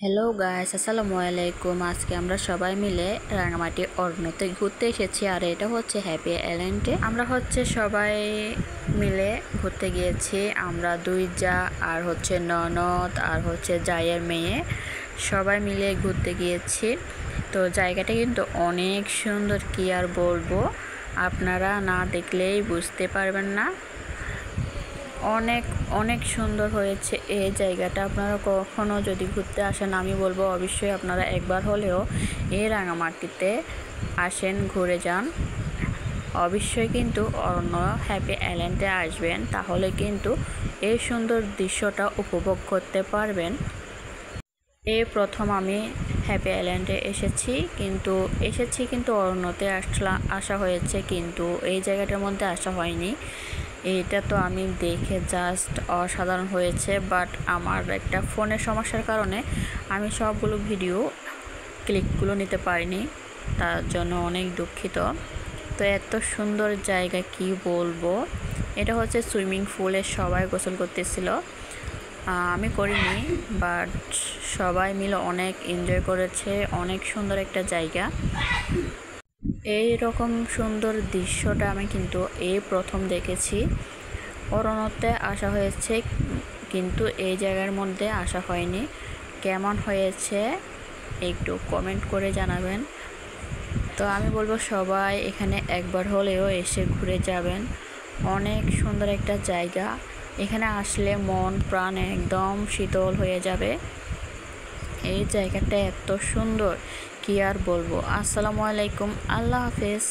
Hello guys, আসসালামু আলাইকুম। আজকে আমরা সবাই মিলে রাঙামাটি অরণ্যতে ঘুরতে এসেছি, আর এটা হচ্ছে হ্যাপি আইল্যান্ডে। আমরা সবাই মিলে ঘুরতে গিয়েছি। আমরা দুই যা আর ননদ আর জায়ের মেয়ে সবাই মিলে ঘুরতে গিয়েছি। তো জায়গাটা কিন্তু অনেক সুন্দর, কি আর বলবো, আপনারা না দেখলেই বুঝতে পারবেন না। অনেক অনেক সুন্দর হয়েছে এই জায়গাটা। আপনারা কখনো যদি ঘুরতে আসেন, আমি বলবো অবশ্যই আপনারা একবার হলেও এই রাঙামাটিতে আসেন, ঘুরে যান। অবশ্যই কিন্তু অরণ্য হ্যাপি আইল্যান্ডে আসবেন, তাহলে কিন্তু এই সুন্দর দৃশ্যটা উপভোগ করতে পারবেন। এই প্রথম আমি হ্যাপি আইল্যান্ডে এসেছি কিন্তু অরণ্যতে আসা হয়েছে, কিন্তু এই জায়গাটার মধ্যে আসা হয়নি। এটা তো আমি দেখে জাস্ট অসাধারণ হয়েছে, বাট আমার একটা ফোনের সমস্যার কারণে আমি সবগুলো ভিডিও ক্লিকগুলো নিতে পারিনি, তার জন্য অনেক দুঃখিত। তো এত সুন্দর জায়গা কি বলবো। এটা হচ্ছে সুইমিং পুলে সবাই গোসল করতেছিল, আমি করিনি, বাট সবাই মিলে অনেক এনজয় করেছে। অনেক সুন্দর একটা জায়গা। এই রকম সুন্দর দৃশ্যটা আমি কিন্তু এই প্রথম দেখেছি। অরণ্যতে আসা হয়েছে, কিন্তু এই জায়গার মধ্যে আসা হয়নি। কেমন হয়েছে একটু কমেন্ট করে জানাবেন। তো আমি বলবো সবাই এখানে একবার হলেও এসে ঘুরে যাবেন। অনেক সুন্দর একটা জায়গা, এখানে আসলে মন প্রাণ একদম শীতল হয়ে যাবে। এই জায়গাটা এত সুন্দর, কি আর বলবো। আসসালামু আলাইকুম, আল্লাহ হাফেজ।